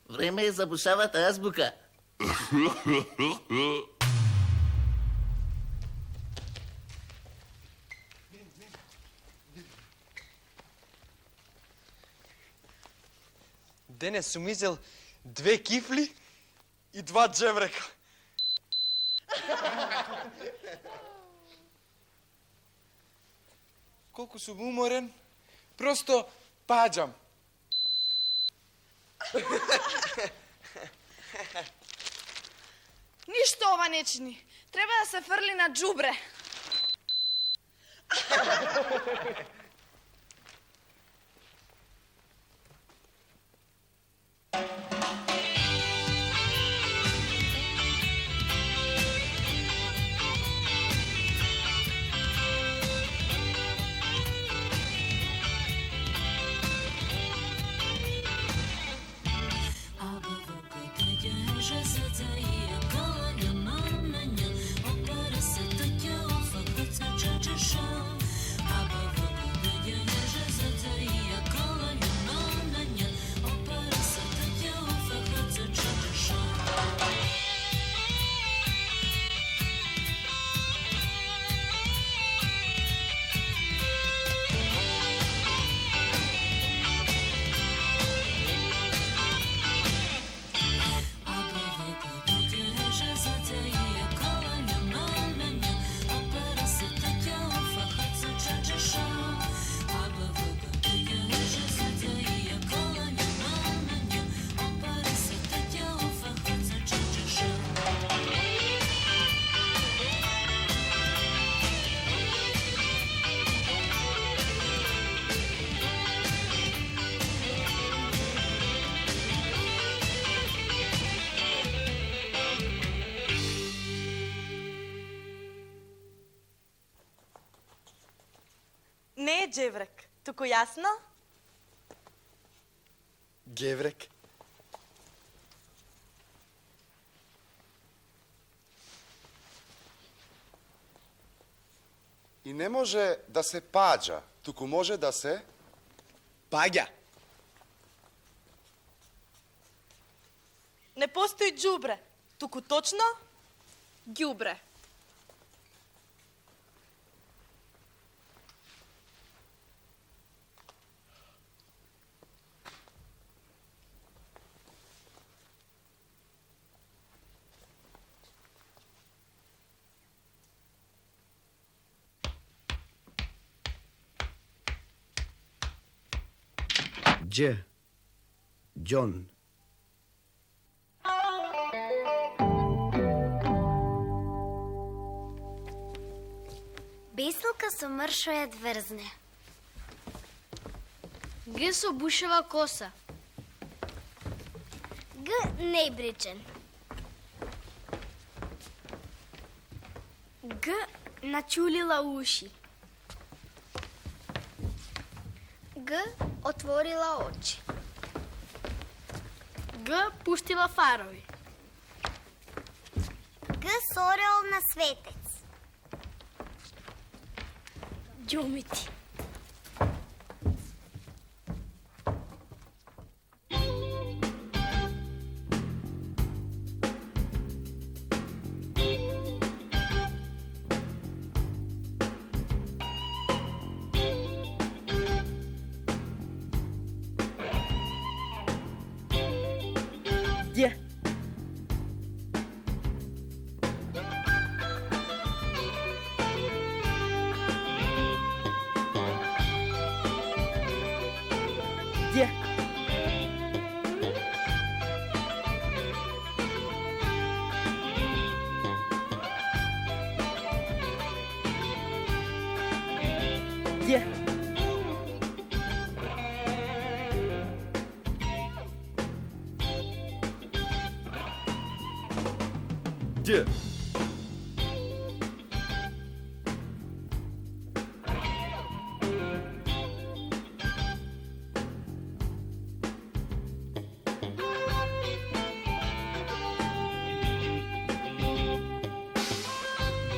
Время е забушавата азбука. Денес сум изел 2 кифли и 2 джеврека. Колку сум уморен, просто паѓам. Ништо ова не чини. Треба да се фрли на џубре. Не е джеврек, туку јасно? Геврек. И не може да се паѓа, туку може да се... Паѓа. Не постои џубре, туку точно? Ѓубре. Дж. Џон. Беселка со мршо ја дврзне. Г со бушева коса. Г нејбричен. Г начулила уши. Г отворила очи. Г пуштила фарови. Г сорел на светец. Ѓумити. Дje. Дje. Дje. Д.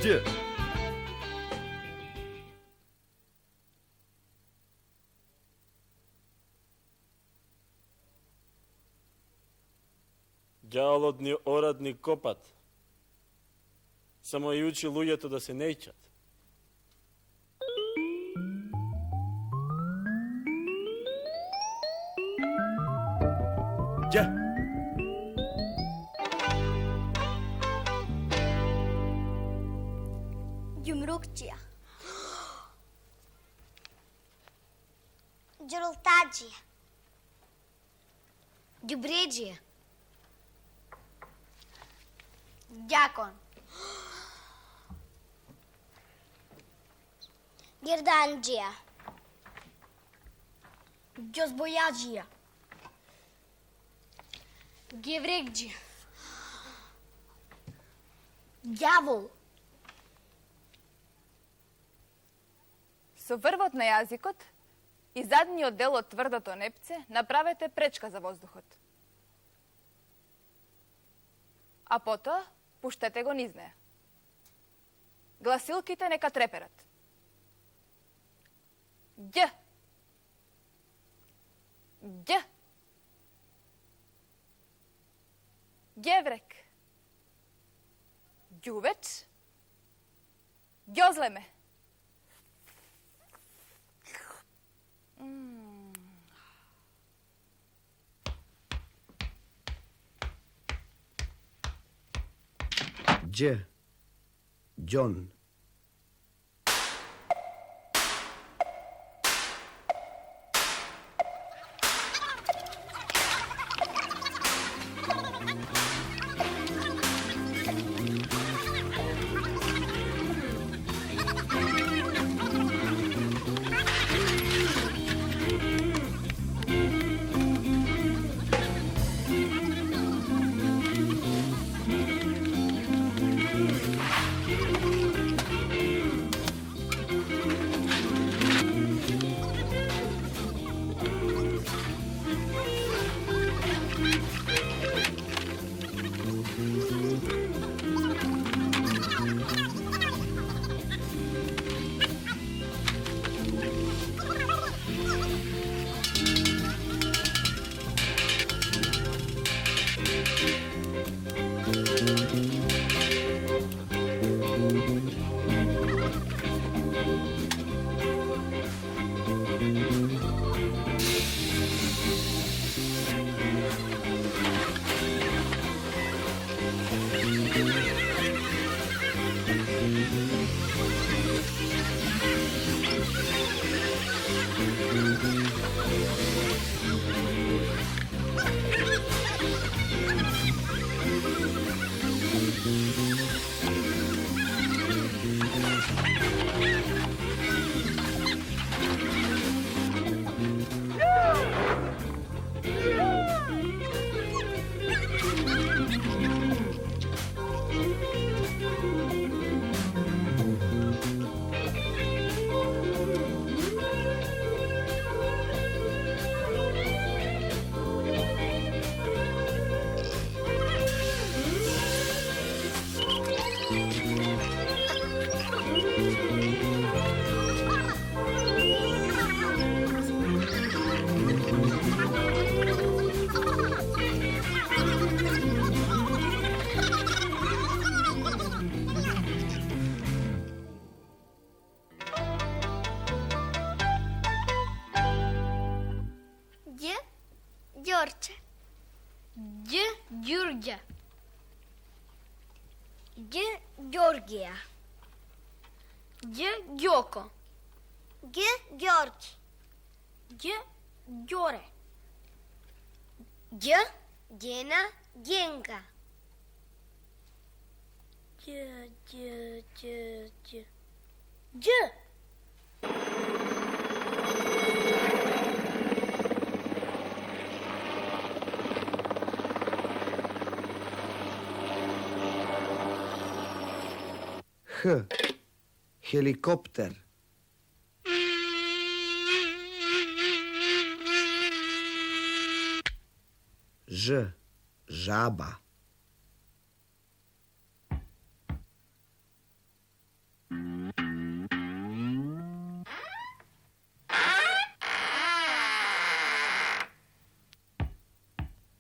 Д. Ѓаволот ни орат ни копат. Само и учи луѓето да се нејчат. Đ. Ѓумрукчија. Ѓурултаџија. Ѓубреџија. Ѓакон. Ѓерданџија. Ѓозбојаџија. Геврекџија. Ѓавол. Со врвот на јазикот и задниот дел од тврдото непце направете пречка за воздухот. А потоа пуштете го низ неа. Гласилките нека треперат. Ѓ. Ѓ. Ѓеврек. Ѓувеч. Ѓозлеме. Đ. Ѓон. Ѓорче. Ѓ. Ѓурѓа. Ѓ. Ѓоргија. Ѓ. Ѓоко. Г. Ѓорѓи. Ѓ. Ѓоре. Ѓ. Ѓена. Ѓенга. Ѓ. Ѓ. Х. Helikopter. Ž. Žaba.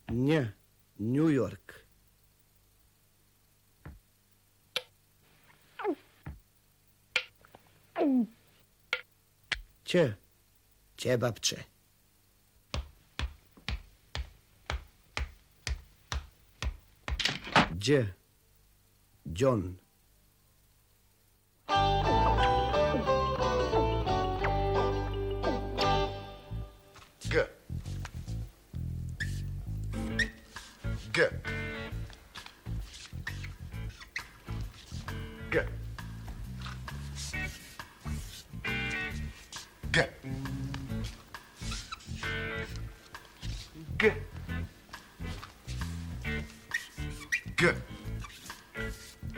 Nj. New York. Ć, ćebapče. Đ, đon. G. G. G. G. G. G. G.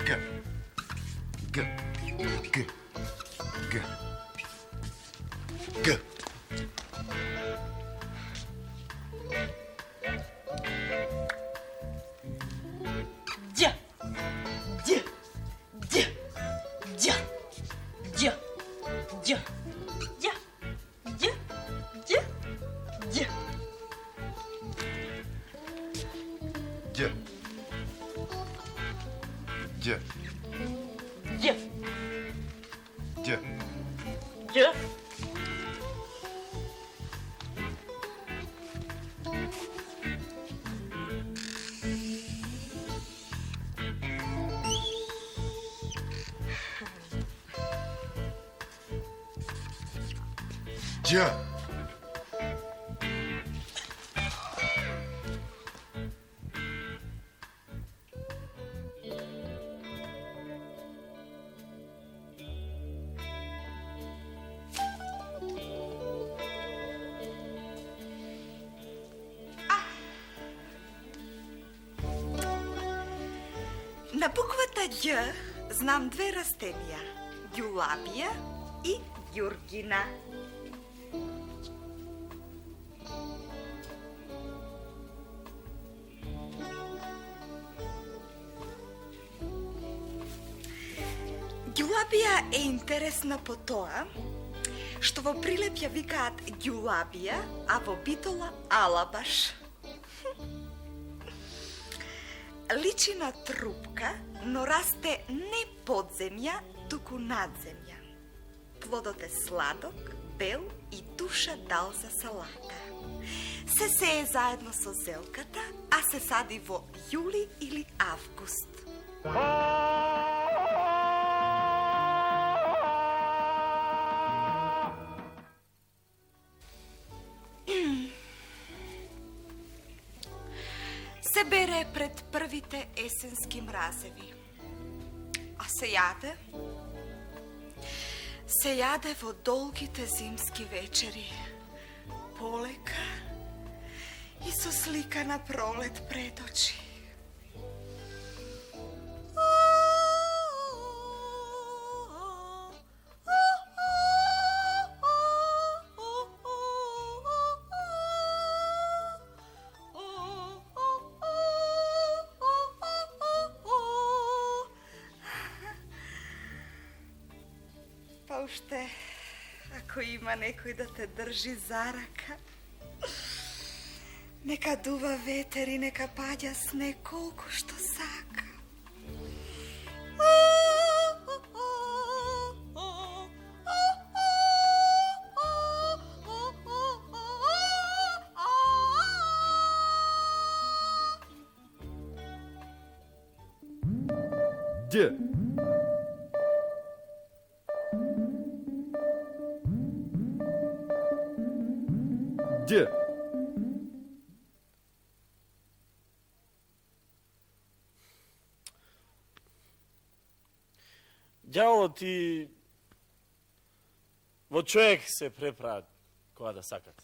G. G. G. G. Дя. Дя. Дя. Дя. Дя. Дя. Дя. Дя. Дя. Дя. Д. Д. Дя. Д. Дя. Д. На буквата Ѓ знам две растенија. Ѓулабија и ѓургина. Ѓулабија е интересна по тоа што во Прилеп ја викаат ѓулабија, а во Битола алабаш. Личи на трупка, но расте не под земја, туку над земја. Плодот е сладок, бел и душа дал за салата. Се сее заедно со зелката, а се сади во јули или август. Се бере пред првите есенски мразеви. А се јаде? Се јаде во долгите зимски вечери. Полека и со слика на пролет пред очи. Па уште, ако има некој да те држи за рака, нека дува ветер и нека паѓа снег колку што сака. Д. Д. Ѓаволот и во човек се препраат кога да сакат.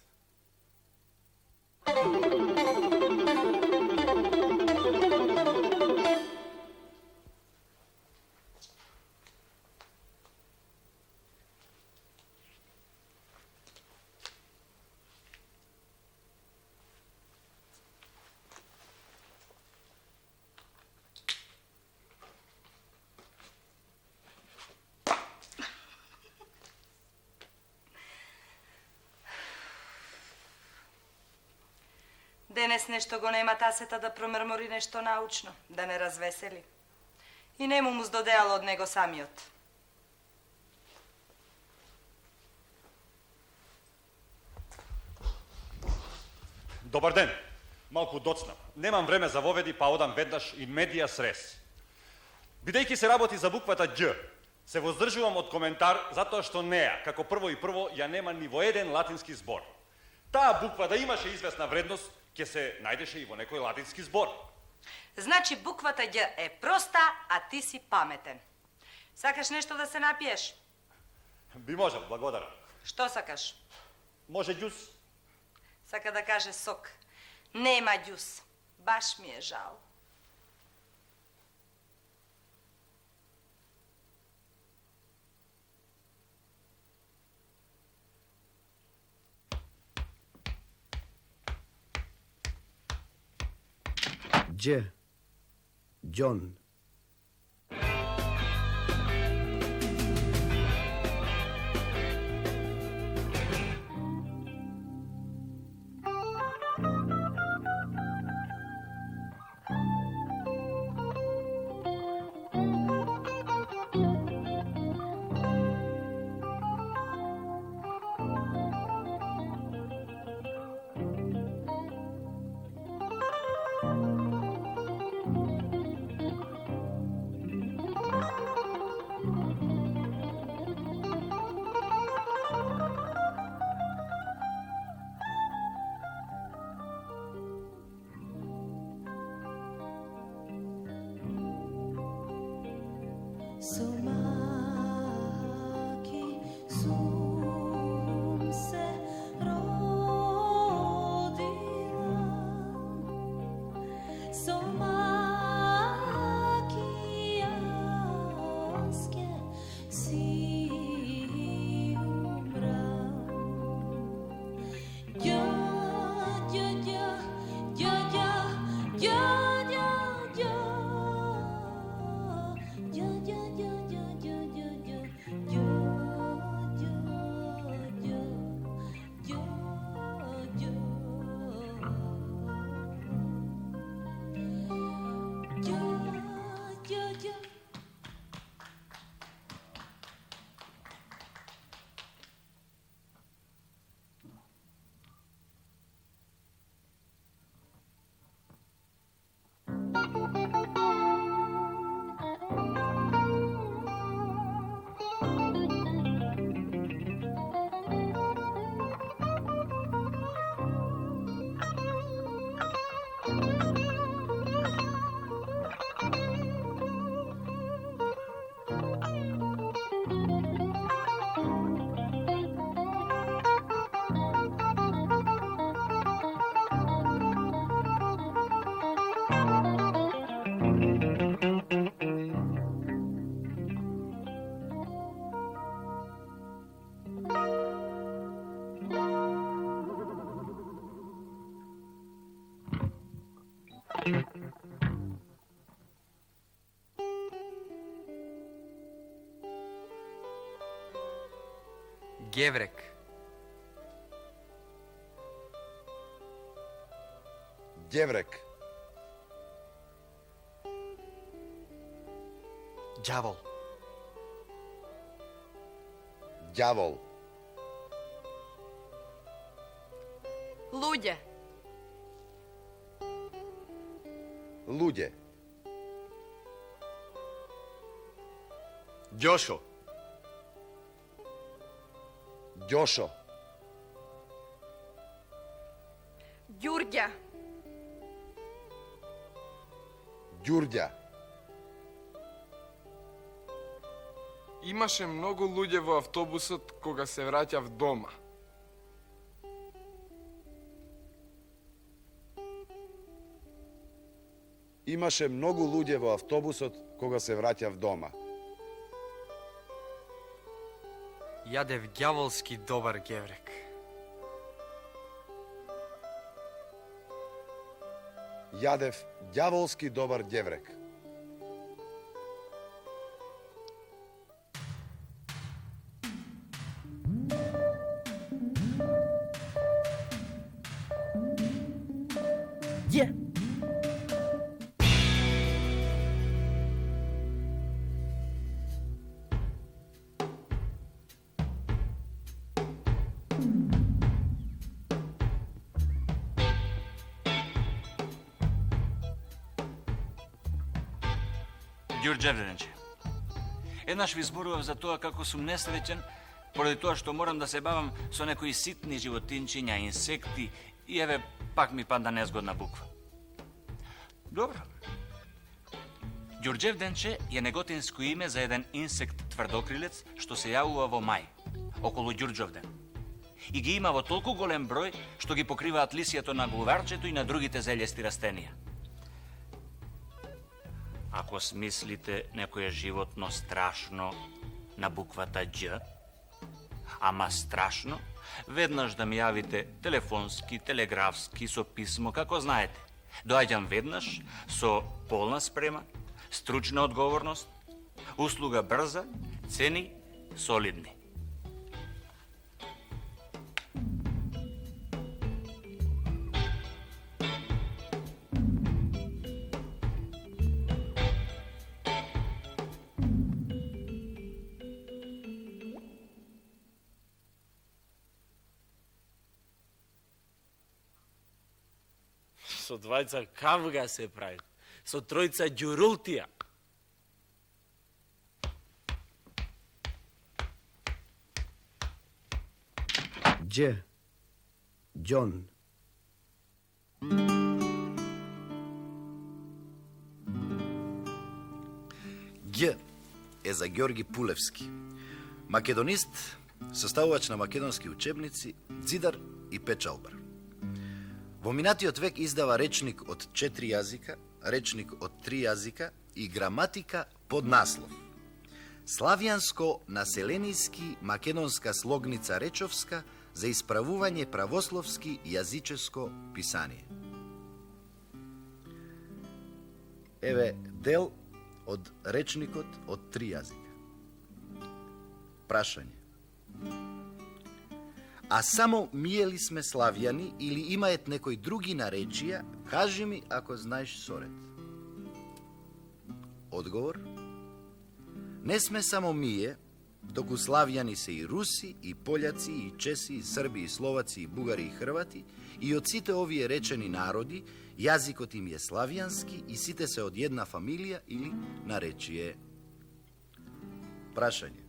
Денес нешто го нема тасета да промрмори нешто научно, да не развесели. И нему му здодеало од него самиот. Добар ден. Малку доцнав. Немам време за воведи, па одам веднаш in medias res. Бидејќи се работи за буквата Ѓ, се воздржувам од коментар затоа што неа, како прво и прво, ја нема ни во еден латински збор. Таа буква да имаше известна вредност, ќе се најдеше и во некој латински збор. Значи буквата Ѓ е проста, а ти си паметен. Сакаш нешто да се напиеш? Би можел, благодарам. Што сакаш? Може ѓус? Сака да каже сок. Нема ѓус. Баш ми е жал. Дж. Джон. Геврек. Ѓеврек. Ѓавол. Ѓавол. Луѓе. Луѓе. Ѓошо. Ѓошо. Ѓурѓа. Ѓурѓа. Имаше многу луѓе во автобусот кога се враќав дома. Имаше многу луѓе во автобусот кога се враќав дома. Јадев ѓаволски добар геврек. Јадев ѓаволски добар ѓеврек. Ѓ. Ѓурџевденче. Еднаш ви зборував за тоа како сум несреќен, поради тоа што морам да се бавам со некои ситни животинчиња, инсекти и еве пак ми падна незгодна буква. Добро. Ѓурџевденче е неготинско име за еден инсект тврдокрилец што се јавува во мај, околу Ѓурџовден. И ги има во толку голем број што ги покриваат лисијето на глуварчето и на другите зелјести растенија. Ако смислите некое животно страшно на буквата Ѓ, ама страшно, веднаш да ми јавите телефонски, телеграфски, со писмо, како знаете. Доаѓам веднаш со полна спрема, стручна одговорност, услуга брза, цени солидни. Со двајца кавга се прави. Со тројца ѓурултија. Дже, Ѓон. Ѓ е за Ѓорги Пулевски, македонист, составувач на македонски учебници, ѕидар и печалбар. Во минатиот век издава речник од 4 јазика, речник од 3 јазика и граматика под наслов Славјанско населениски македонска слогница речовска за исправување правословски јазическо писание. Еве дел од речникот од 3 јазика. Прашање. А само мие ли сме славјани или имаат некои други наречија, кажи ми ако знаеш соред. Одговор. Не сме само мие, току славјани се и руси, и пољаци, и чеси, и срби, и словаци, и бугари, и хрвати, и од сите овие речени народи, јазикот им е славјански и сите се од една фамилија или наречие. Прашање.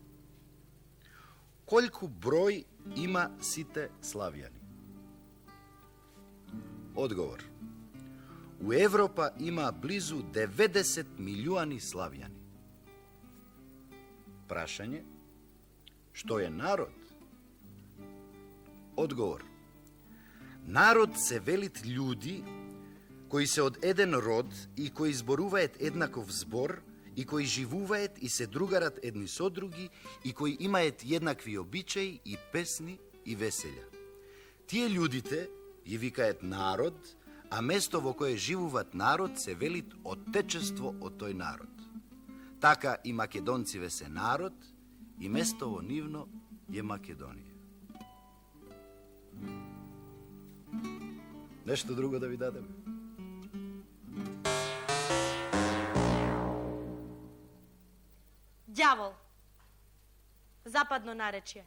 Колку број има сите славјани? Одговор. У Европа има близу 90 милиони славјани. Прашање. Што е народ? Одговор. Народ се велит људи кои се од еден род и кои зборуваат еднаков збор и кои живуваат и се другарат едни со други и кои имаат еднакви обичаи и песни и веселја. Тие људите ја викаат народ, а место во кое живуваат народ се велит отечество од тој народ. Така и македонциве се народ и место во нивно е Македонија. Нешто друго да ви дадем? Ѓавол. Западно наречие.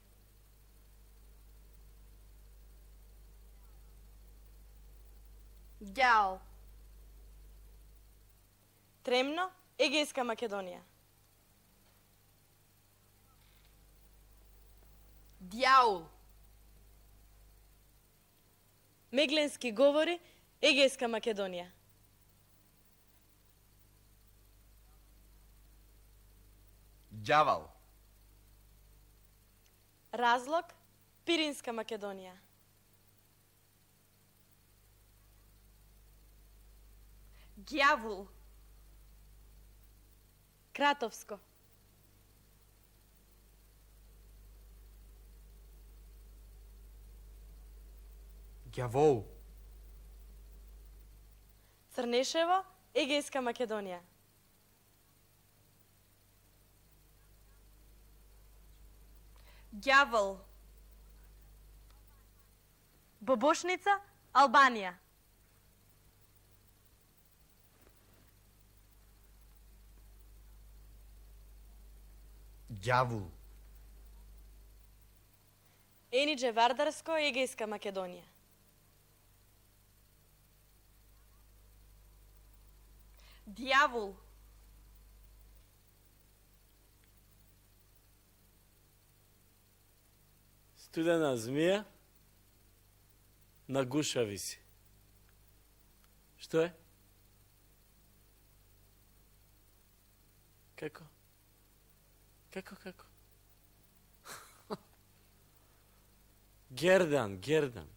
Ѓаол. Тремно, Егејска Македонија. Дјаул. Мегленски говори, Егејска Македонија. Ѓавал. Разлог, Пиринска Македонија. Ѓавул. Кратовско. Ѓавол. Црнешево, Егејска Македонија. Ѓавол. Бобошница, Албанија. Ѓавул. Енидже Вардарско, Егејска Македонија. Дјавол. Студена змија на гуша виси. Што е? Како? Како? Гердан.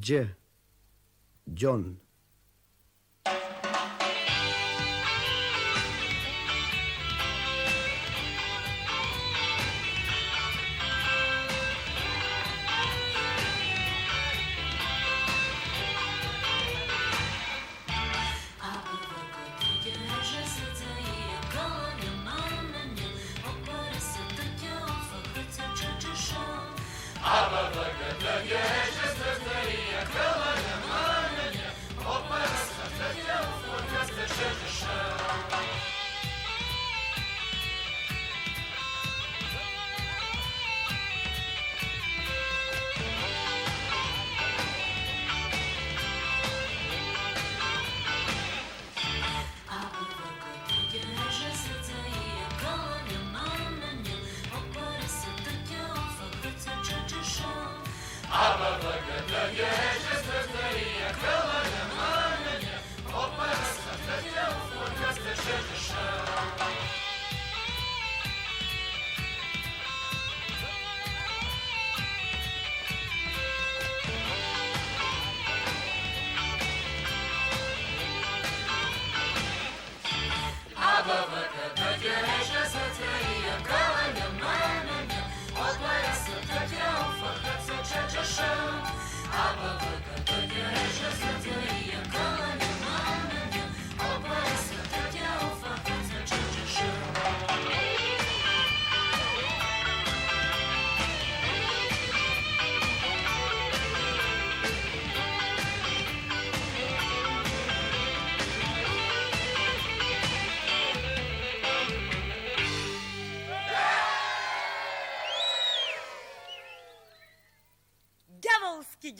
Дж. Джон.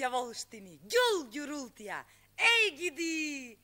Ѓаволштини, ѓул ѓурултија, еј гиди!